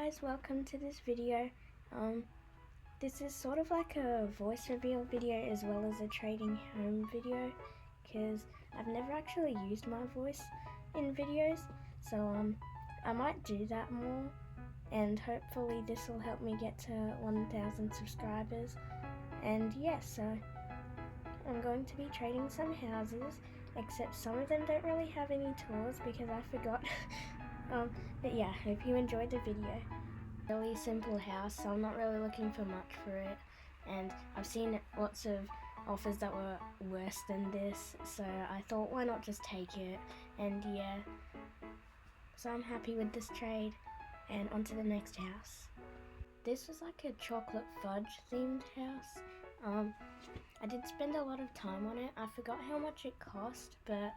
guys, welcome to this video. This is sort of like a voice reveal video as well as a trading home video, because I've never actually used my voice in videos, so I might do that more, and hopefully this will help me get to 1,000 subscribers. And yeah, so I'm going to be trading some houses, except some of them don't really have any tours because I forgot. But yeah, hope you enjoyed the video. Really simple house, so I'm not really looking for much for it, and I've seen lots of offers that were worse than this, so I thought why not just take it. And yeah, so I'm happy with this trade, and on to the next house. This was like a chocolate fudge themed house. I did spend a lot of time on it. I forgot how much it cost, but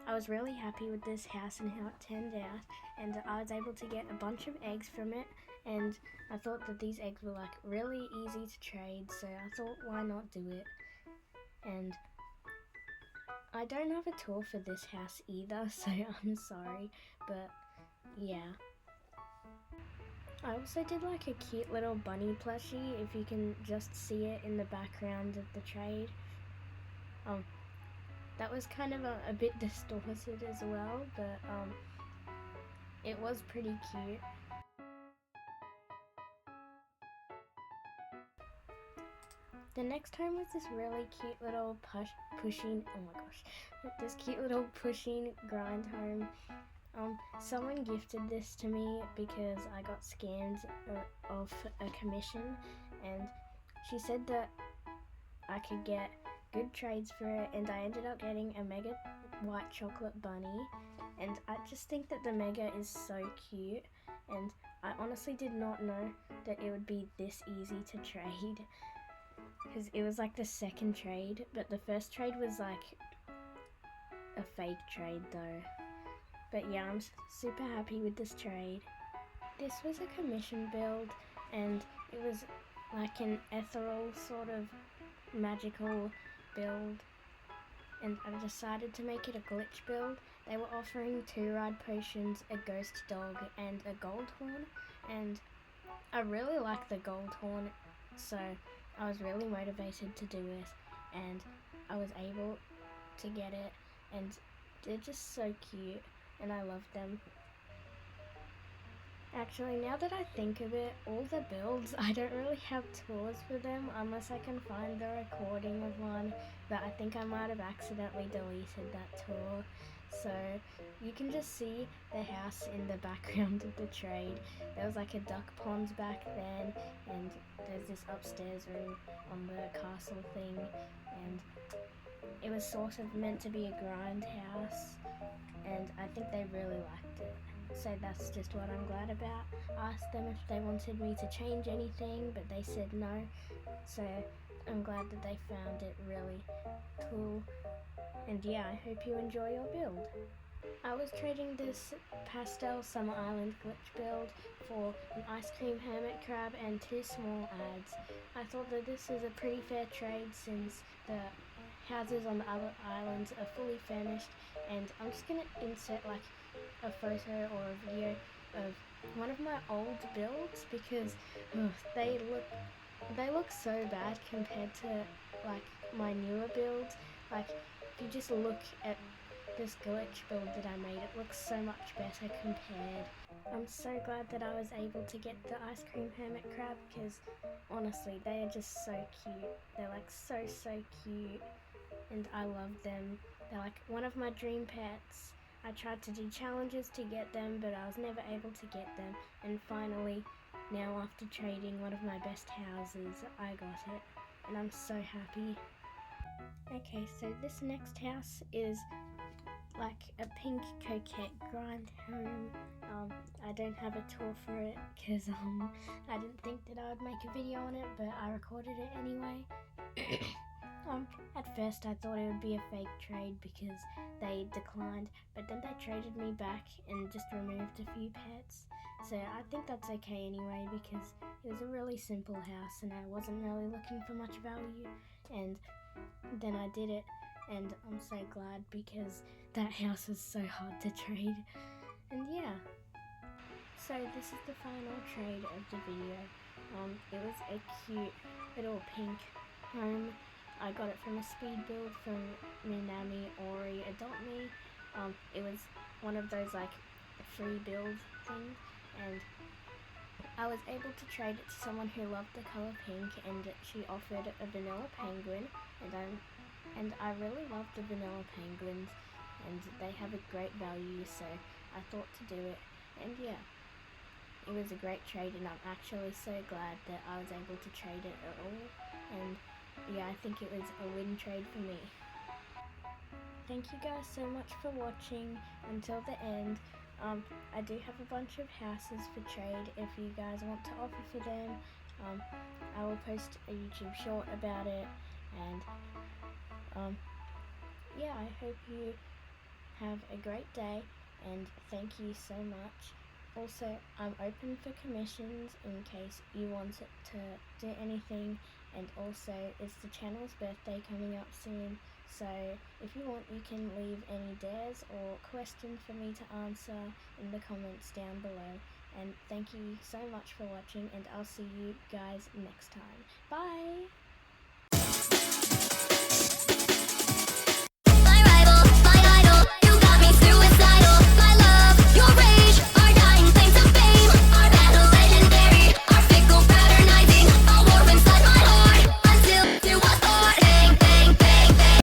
I was really happy with this house and how it turned out, and I was able to get a bunch of eggs from it, and I thought that these eggs were like really easy to trade, so I thought why not do it. And I don't have a tour for this house either, so I'm sorry, but yeah. I also did like a cute little bunny plushie, if you can just see it in the background of the trade. That was kind of a bit distorted as well, but it was pretty cute. The next home was this really cute little pushing, oh my gosh, this cute little pushing grind home. Someone gifted this to me because I got scammed of a commission, and she said that I could get good trades for it, and I ended up getting a mega white chocolate bunny, and I just think that the mega is so cute, and I honestly did not know that it would be this easy to trade, because it was like the second trade, but the first trade was like a fake trade though. But yeah, I'm super happy with this trade. This was a commission build, and it was like an ethereal sort of magical build, and I decided to make it a glitch build. They were offering 2 ride potions, a ghost dog, and a gold horn, and I really like the gold horn, so I was really motivated to do it, and I was able to get it, and they're just so cute, and I love them. Actually, now that I think of it, all the builds, I don't really have tours for them unless I can find the recording of one, but I think I might have accidentally deleted that tour. So you can just see the house in the background of the trade. There was like a duck pond back then, and there's this upstairs room on the castle thing, and it was sort of meant to be a grind house, and I think they really liked it. So that's just what I'm glad about. I asked them if they wanted me to change anything, but they said no. So I'm glad that they found it really cool. And yeah, I hope you enjoy your build. I was trading this pastel Summer Island glitch build for an ice cream hermit crab and 2 small ads. I thought that this is a pretty fair trade since the houses on the other islands are fully furnished, and I'm just going to insert like a photo or a video of one of my old builds, because they look so bad compared to like my newer builds. Like if you just look at this glitch build that I made, it looks so much better compared. I'm so glad that I was able to get the ice cream hermit crab, because honestly they are just so cute. They're like so cute, and I love them. They're like one of my dream pets. I tried to do challenges to get them, but I was never able to get them, and finally, now after trading one of my best houses, I got it, and I'm so happy. Okay, so this next house is like a pink coquette grind home. I don't have a tour for it because I didn't think that I would make a video on it, but I recorded it anyway. At first I thought it would be a fake trade because they declined, but then they traded me back and just removed a few pets. So I think that's okay anyway, because it was a really simple house and I wasn't really looking for much value, and then I did it, and I'm so glad because that house was so hard to trade. And yeah, So this is the final trade of the video. It was a cute little pink home. I got it from a speed build from Minami Ori Adopt Me. It was one of those like free build things, and I was able to trade it to someone who loved the color pink, and she offered a vanilla penguin, and I really love the vanilla penguins, and they have a great value, so I thought to do it, and yeah, it was a great trade, and I'm actually so glad that I was able to trade it at all, and yeah, I think it was a win trade for me. Thank you guys so much for watching until the end. I do have a bunch of houses for trade if you guys want to offer for them. I will post a YouTube short about it, and yeah, I hope you have a great day, and thank you so much. Also, I'm open for commissions in case you want it to do anything, and also it's the channel's birthday coming up soon, so if you want, you can leave any dares or questions for me to answer in the comments down below. And thank you so much for watching, and I'll see you guys next time. Bye!